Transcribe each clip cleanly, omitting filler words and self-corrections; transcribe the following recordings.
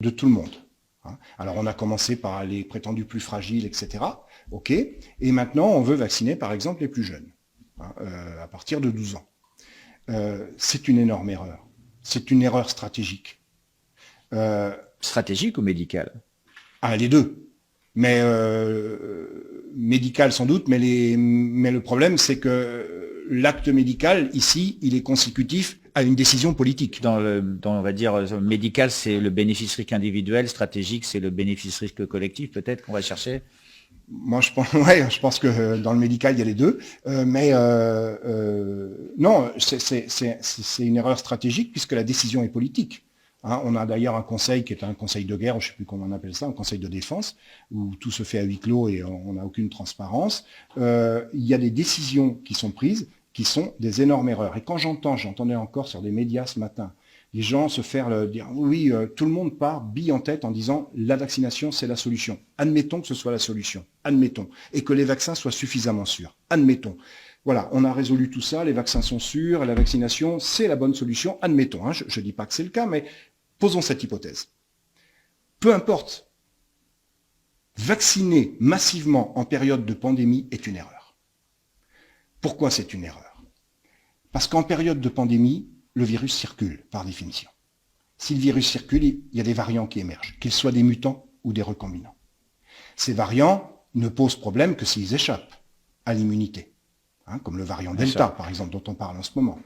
de tout le monde. Hein. Alors on a commencé par les prétendus plus fragiles, etc. Ok. Et maintenant on veut vacciner par exemple les plus jeunes, hein, à partir de 12 ans. C'est une énorme erreur. C'est une erreur stratégique. Stratégique ou médicale? Ah, les deux. Mais médical sans doute, mais le problème c'est que l'acte médical, ici, il est consécutif à une décision politique. On va dire, médical, c'est le bénéfice-risque individuel, stratégique, c'est le bénéfice-risque collectif, peut-être, qu'on va chercher. Moi, je pense que dans le médical, il y a les deux. Non, c'est une erreur stratégique puisque la décision est politique. Hein, on a d'ailleurs un conseil qui est un conseil de guerre, je ne sais plus comment on appelle ça, un conseil de défense, où tout se fait à huis clos et on n'a aucune transparence. Il y a des décisions qui sont prises qui sont des énormes erreurs. Et quand j'entendais encore sur des médias ce matin, les gens se faire dire oui, tout le monde part bille en tête en disant la vaccination c'est la solution. Admettons que ce soit la solution, admettons, et que les vaccins soient suffisamment sûrs, admettons. Voilà, on a résolu tout ça, les vaccins sont sûrs, la vaccination c'est la bonne solution, admettons. Hein, je ne dis pas que c'est le cas, mais posons cette hypothèse. Peu importe, vacciner massivement en période de pandémie est une erreur. Pourquoi c'est une erreur? Parce qu'en période de pandémie, le virus circule, par définition. Si le virus circule, il y a des variants qui émergent, qu'ils soient des mutants ou des recombinants. Ces variants ne posent problème que s'ils échappent à l'immunité, hein, comme le variant Delta, par exemple, dont on parle en ce moment.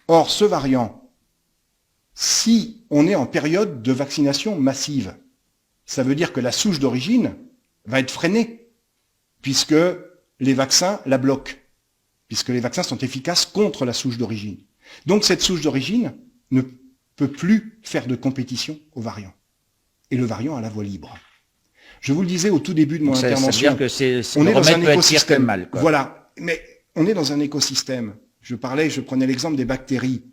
Or, ce variant, si on est en période de vaccination massive, ça veut dire que la souche d'origine va être freinée, puisque les vaccins la bloquent, puisque les vaccins sont efficaces contre la souche d'origine. Donc cette souche d'origine ne peut plus faire de compétition au variant. Et le variant a la voie libre. Je vous le disais au tout début de mon intervention. Ça veut dire que on est dans un écosystème. Mal, quoi. Voilà, mais on est dans un écosystème. Je prenais l'exemple des bactéries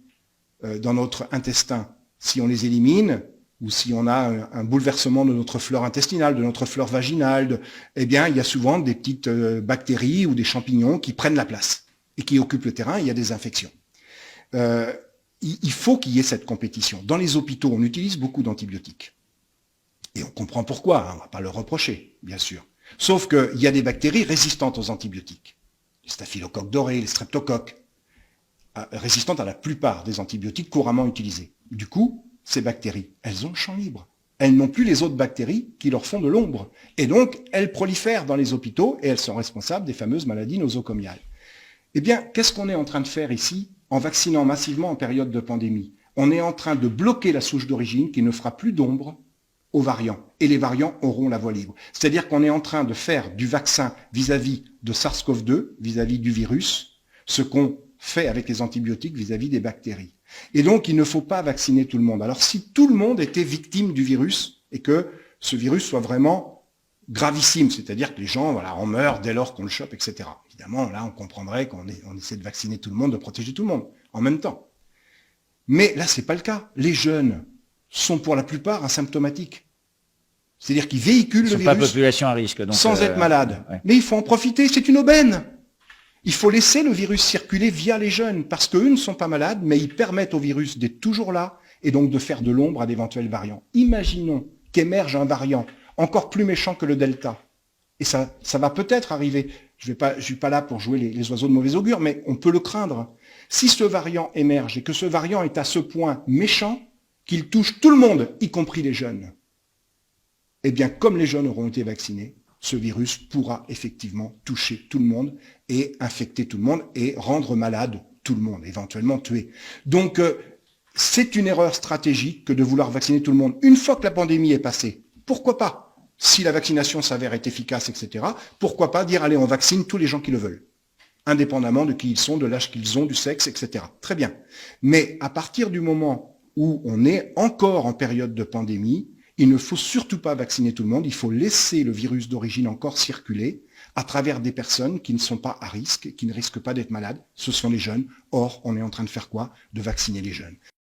dans notre intestin. Si on les élimine, ou si on a un bouleversement de notre flore intestinale, de notre flore vaginale, eh bien, il y a souvent des petites bactéries ou des champignons qui prennent la place et qui occupent le terrain, et il y a des infections. Il faut qu'il y ait cette compétition. Dans les hôpitaux, on utilise beaucoup d'antibiotiques. Et on comprend pourquoi, hein, on ne va pas le reprocher, bien sûr. Sauf qu'il y a des bactéries résistantes aux antibiotiques. Les staphylocoques dorés, les streptocoques, résistantes à la plupart des antibiotiques couramment utilisés. Du coup, ces bactéries, elles ont le champ libre. Elles n'ont plus les autres bactéries qui leur font de l'ombre. Et donc, elles prolifèrent dans les hôpitaux et elles sont responsables des fameuses maladies nosocomiales. Eh bien, qu'est-ce qu'on est en train de faire ici en vaccinant massivement en période de pandémie? On est en train de bloquer la souche d'origine qui ne fera plus d'ombre aux variants. Et les variants auront la voie libre. C'est-à-dire qu'on est en train de faire du vaccin vis-à-vis de SARS-CoV-2, vis-à-vis du virus, ce qu'on fait avec les antibiotiques vis-à-vis des bactéries. Et donc, il ne faut pas vacciner tout le monde. Alors, si tout le monde était victime du virus et que ce virus soit vraiment gravissime, c'est-à-dire que les gens en meurent dès lors qu'on le chope, etc. Évidemment, là, on comprendrait qu'on essaie de vacciner tout le monde, de protéger tout le monde, en même temps. Mais là, c'est pas le cas. Les jeunes sont pour la plupart asymptomatiques. C'est-à-dire qu'ils véhiculent le virus pas population à risque, donc, sans être malades. Ouais. Mais il faut en profiter, c'est une aubaine. Il faut laisser le virus circuler via les jeunes, parce qu'eux ne sont pas malades, mais ils permettent au virus d'être toujours là, et donc de faire de l'ombre à d'éventuels variants. Imaginons qu'émerge un variant encore plus méchant que le Delta. Et ça va peut-être arriver. Je suis pas là pour jouer les oiseaux de mauvais augure, mais on peut le craindre. Si ce variant émerge et que ce variant est à ce point méchant qu'il touche tout le monde, y compris les jeunes, eh bien, comme les jeunes auront été vaccinés, ce virus pourra effectivement toucher tout le monde et infecter tout le monde et rendre malade tout le monde, éventuellement tuer. Donc, c'est une erreur stratégique que de vouloir vacciner tout le monde. Une fois que la pandémie est passée, pourquoi pas? Si la vaccination s'avère être efficace, etc., pourquoi pas dire, allez, on vaccine tous les gens qui le veulent, indépendamment de qui ils sont, de l'âge qu'ils ont, du sexe, etc. Très bien. Mais à partir du moment où on est encore en période de pandémie, il ne faut surtout pas vacciner tout le monde, il faut laisser le virus d'origine encore circuler à travers des personnes qui ne sont pas à risque, qui ne risquent pas d'être malades, ce sont les jeunes. Or, on est en train de faire quoi? De vacciner les jeunes.